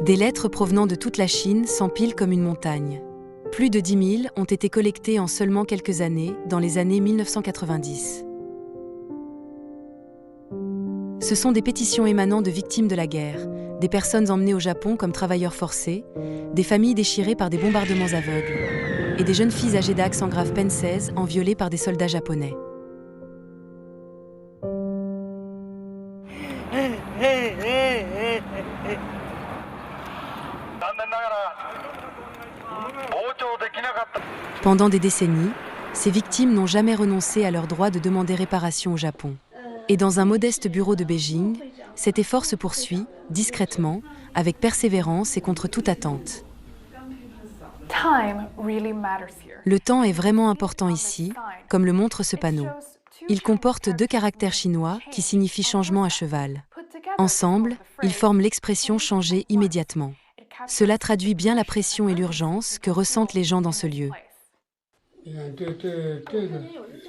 Des lettres provenant de toute la Chine s'empilent comme une montagne. Plus de 10 000 ont été collectées en seulement quelques années, dans les années 1990. Ce sont des pétitions émanant de victimes de la guerre, des personnes emmenées au Japon comme travailleurs forcés, des familles déchirées par des bombardements aveugles, et des jeunes filles âgées d'accent grave peine 16 enviolées par des soldats japonais. Pendant des décennies, ces victimes n'ont jamais renoncé à leur droit de demander réparation au Japon. Et dans un modeste bureau de Beijing, cet effort se poursuit, discrètement, avec persévérance et contre toute attente. Le temps est vraiment important ici, comme le montre ce panneau. Il comporte 2 caractères chinois qui signifient changement à cheval. Ensemble, ils forment l'expression changer immédiatement. Cela traduit bien la pression et l'urgence que ressentent les gens dans ce lieu.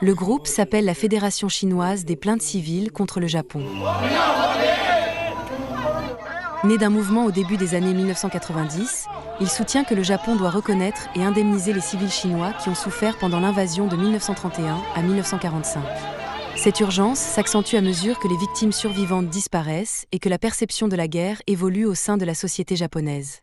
Le groupe s'appelle la Fédération chinoise des plaintes civiles contre le Japon. Né d'un mouvement au début des années 1990, il soutient que le Japon doit reconnaître et indemniser les civils chinois qui ont souffert pendant l'invasion de 1931 à 1945. Cette urgence s'accentue à mesure que les victimes survivantes disparaissent et que la perception de la guerre évolue au sein de la société japonaise.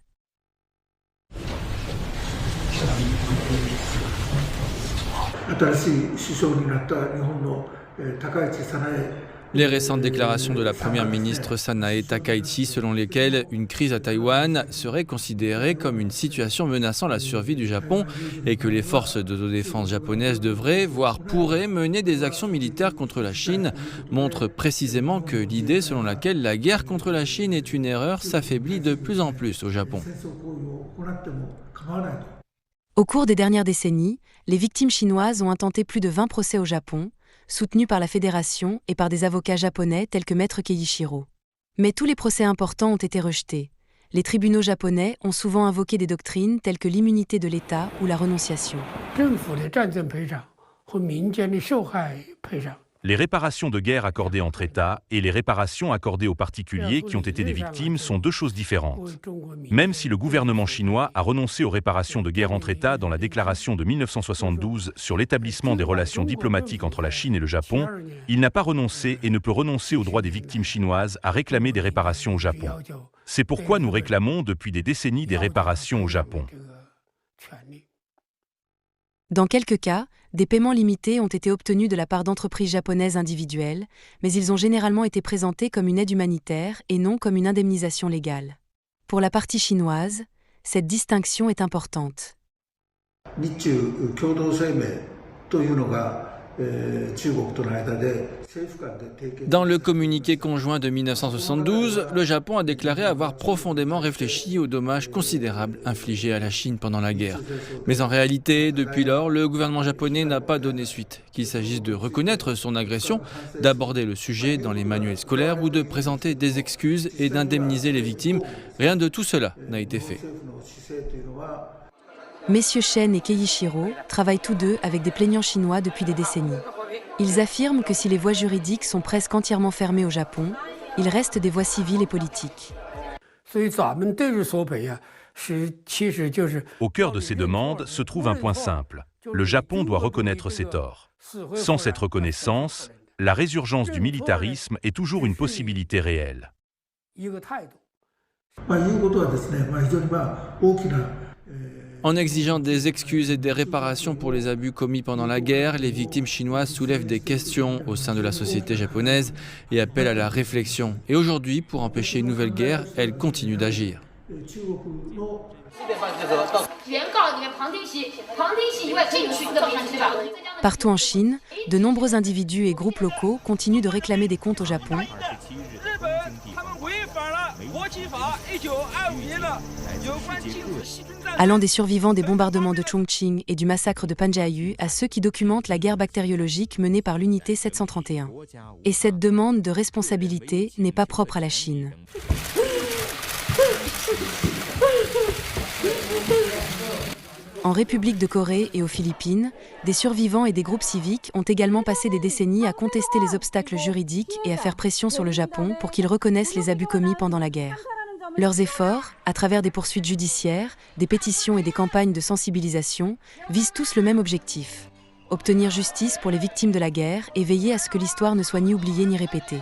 Les récentes déclarations de la première ministre Sanae Takaichi selon lesquelles une crise à Taïwan serait considérée comme une situation menaçant la survie du Japon et que les forces d'autodéfense japonaises devraient, voire pourraient, mener des actions militaires contre la Chine montrent précisément que l'idée selon laquelle la guerre contre la Chine est une erreur s'affaiblit de plus en plus au Japon. Au cours des dernières décennies, les victimes chinoises ont intenté plus de 20 procès au Japon, soutenus par la Fédération et par des avocats japonais tels que Maître Keiichiro. Mais tous les procès importants ont été rejetés. Les tribunaux japonais ont souvent invoqué des doctrines telles que l'immunité de l'État ou la renonciation. Les réparations de guerre accordées entre États et les réparations accordées aux particuliers qui ont été des victimes sont 2 choses différentes. Même si le gouvernement chinois a renoncé aux réparations de guerre entre États dans la déclaration de 1972 sur l'établissement des relations diplomatiques entre la Chine et le Japon, il n'a pas renoncé et ne peut renoncer au droit des victimes chinoises à réclamer des réparations au Japon. C'est pourquoi nous réclamons depuis des décennies des réparations au Japon. Dans quelques cas, des paiements limités ont été obtenus de la part d'entreprises japonaises individuelles, mais ils ont généralement été présentés comme une aide humanitaire et non comme une indemnisation légale. Pour la partie chinoise, cette distinction est importante. Dans le communiqué conjoint de 1972, le Japon a déclaré avoir profondément réfléchi aux dommages considérables infligés à la Chine pendant la guerre. Mais en réalité, depuis lors, le gouvernement japonais n'a pas donné suite, qu'il s'agisse de reconnaître son agression, d'aborder le sujet dans les manuels scolaires ou de présenter des excuses et d'indemniser les victimes. Rien de tout cela n'a été fait. Messieurs Shen et Keiichiro travaillent tous deux avec des plaignants chinois depuis des décennies. Ils affirment que si les voies juridiques sont presque entièrement fermées au Japon, il reste des voies civiles et politiques. Au cœur de ces demandes se trouve un point simple. Le Japon doit reconnaître ses torts. Sans cette reconnaissance, la résurgence du militarisme est toujours une possibilité réelle. En exigeant des excuses et des réparations pour les abus commis pendant la guerre, les victimes chinoises soulèvent des questions au sein de la société japonaise et appellent à la réflexion. Et aujourd'hui, pour empêcher une nouvelle guerre, elles continuent d'agir. Partout en Chine, de nombreux individus et groupes locaux continuent de réclamer des comptes au Japon. Allant des survivants des bombardements de Chongqing et du massacre de Panjayu à ceux qui documentent la guerre bactériologique menée par l'unité 731. Et cette demande de responsabilité n'est pas propre à la Chine. En République de Corée et aux Philippines, des survivants et des groupes civiques ont également passé des décennies à contester les obstacles juridiques et à faire pression sur le Japon pour qu'il reconnaisse les abus commis pendant la guerre. Leurs efforts, à travers des poursuites judiciaires, des pétitions et des campagnes de sensibilisation, visent tous le même objectif: obtenir justice pour les victimes de la guerre et veiller à ce que l'histoire ne soit ni oubliée ni répétée.